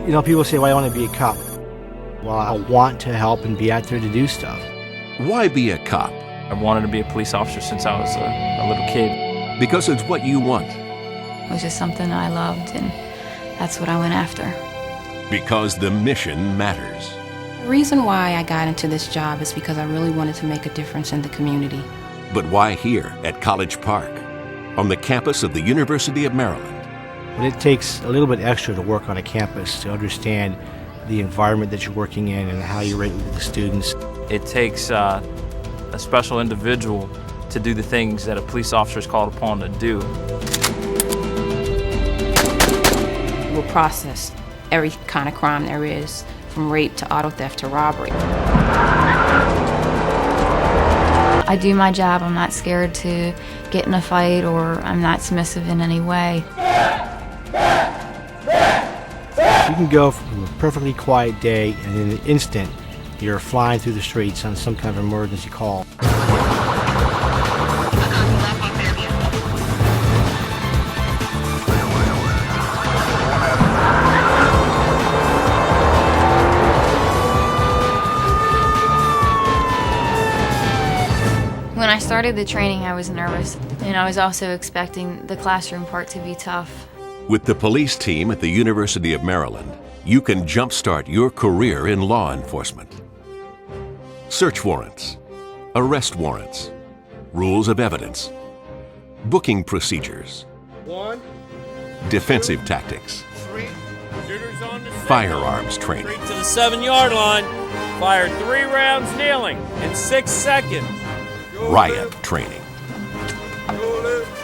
You know, people say, well, I want to be a cop. Well, I want to help and be out there to do stuff. Why be a cop? I wanted to be a police officer since I was a little kid. Because it's what you want. It was just something I loved, and that's what I went after. Because the mission matters. The reason why I got into this job is because I really wanted to make a difference in the community. But why here at College Park, on the campus of the University of Maryland? But it takes a little bit extra to work on a campus to understand the environment that you're working in and how you relate with the students. It takes a special individual to do the things that a police officer is called upon to do. We'll process every kind of crime there is, from rape to auto theft to robbery. I do my job. I'm not scared to get in a fight, or I'm not submissive in any way. You can go from a perfectly quiet day and in an instant you're flying through the streets on some kind of emergency call. When I started the training, I was nervous, and I was also expecting the classroom part to be tough. With the police team at the University of Maryland, you can jumpstart your career in law enforcement. Search warrants, arrest warrants, rules of evidence, booking procedures, defensive tactics, firearms training, to the 7-yard line, fire 3 rounds kneeling in 6 seconds. riot training.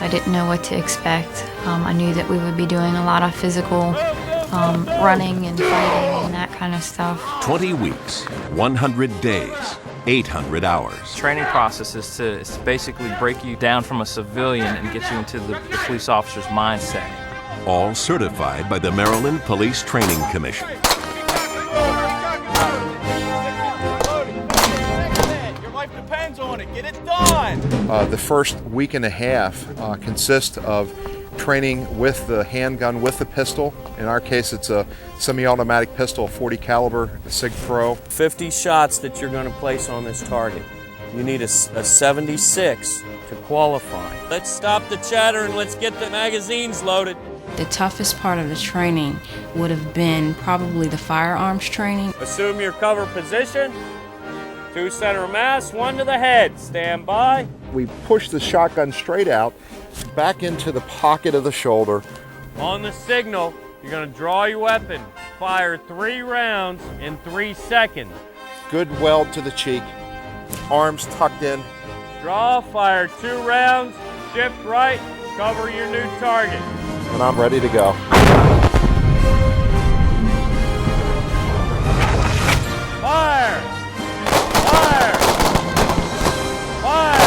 I didn't know what to expect. I knew that we would be doing a lot of physical running and fighting and that kind of stuff. 20 weeks, 100 days, 800 hours. Training process is to basically break you down from a civilian and get you into the police officer's mindset. All certified by the Maryland Police Training Commission. Your life depends on it. Get it done. The first week and a half consists of training with the handgun, with the pistol. In our case, it's a semi-automatic pistol, 40 caliber, a Sig Pro. 50 shots that you're going to place on this target. You need a 76 to qualify. Let's stop the chatter and let's get the magazines loaded. The toughest part of the training would have been probably the firearms training. Assume your cover position. 2 center of mass, 1 to the head. Stand by. We push the shotgun straight out, back into the pocket of the shoulder. On the signal, you're going to draw your weapon. Fire 3 rounds in 3 seconds. Good weld to the cheek, arms tucked in. Draw, fire 2 rounds, shift right, cover your new target. And I'm ready to go. Fire! Fire! Fire!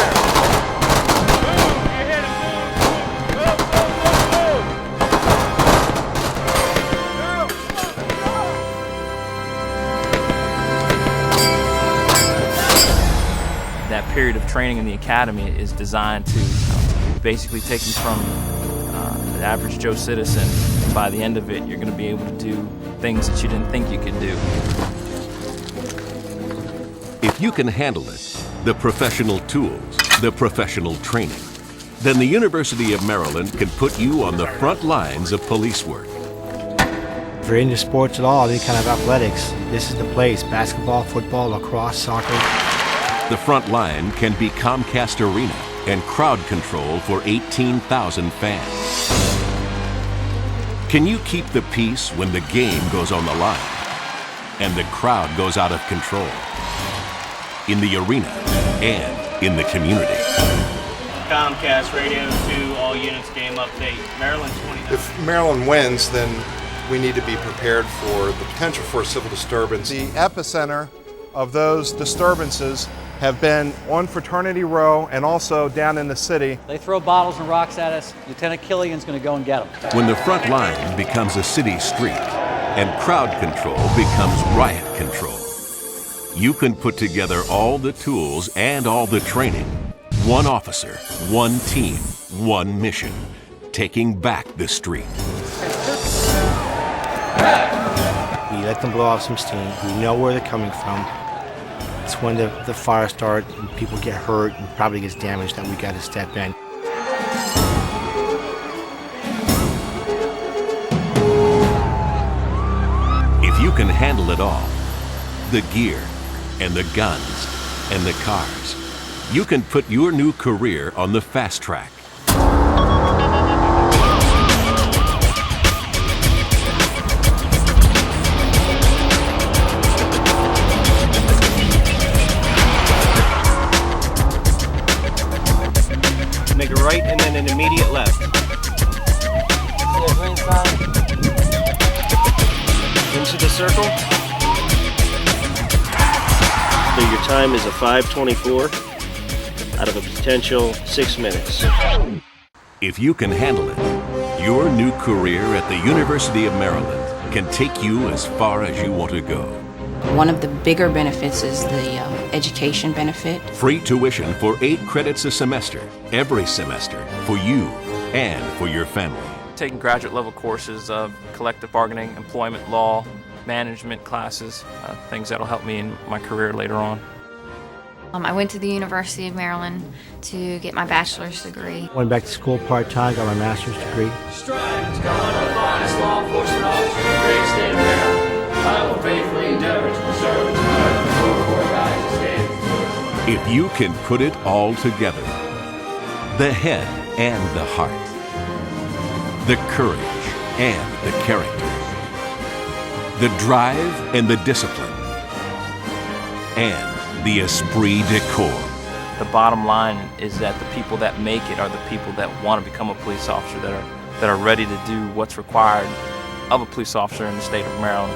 Move! You hit it! Move! That period of training in the academy is designed to basically take you from the average Joe citizen. By the end of it, you're going to be able to do things that you didn't think you could do. If you can handle it, the professional tools, the professional training, then the University of Maryland can put you on the front lines of police work. If you're into sports at all, any kind of athletics, this is the place. Basketball, football, lacrosse, soccer. The front line can be Comcast Arena and crowd control for 18,000 fans. Can you keep the peace when the game goes on the line and the crowd goes out of control? In the arena and in the community. Comcast Radio 2, all units, game update. Maryland 29. If Maryland wins, then we need to be prepared for the potential for a civil disturbance. The epicenter of those disturbances have been on Fraternity Row and also down in the city. They throw bottles and rocks at us. Lieutenant Killian's going to go and get them. When the front line becomes a city street and crowd control becomes riot control, you can put together all the tools and all the training. One officer, one team, one mission, taking back the street. We let them blow off some steam. We know where they're coming from. It's when the fire starts and people get hurt and probably gets damaged that we got to step in. If you can handle it all, the gear and the guns and the cars, you can put your new career on the fast track. Make a right and then an immediate left. Into the circle. So your time is a 5:24 out of a potential 6 minutes. If you can handle it, your new career at the University of Maryland can take you as far as you want to go. One of the bigger benefits is the education benefit. Free tuition for 8 credits a semester, every semester, for you and for your family. Taking graduate level courses of collective bargaining, employment law, management classes, things that'll help me in my career later on. I went to the University of Maryland to get my bachelor's degree. Went back to school part-time, got my master's degree. Strive to become one of the finest law enforcement officers in the great state of Maryland. I will faithfully endeavor to preserve and promote the core values and standards. If you can put it all together, the head and the heart, the courage and the character, the drive and the discipline, and the esprit de corps. The bottom line is that the people that make it are the people that want to become a police officer, that are ready to do what's required of a police officer in the state of Maryland.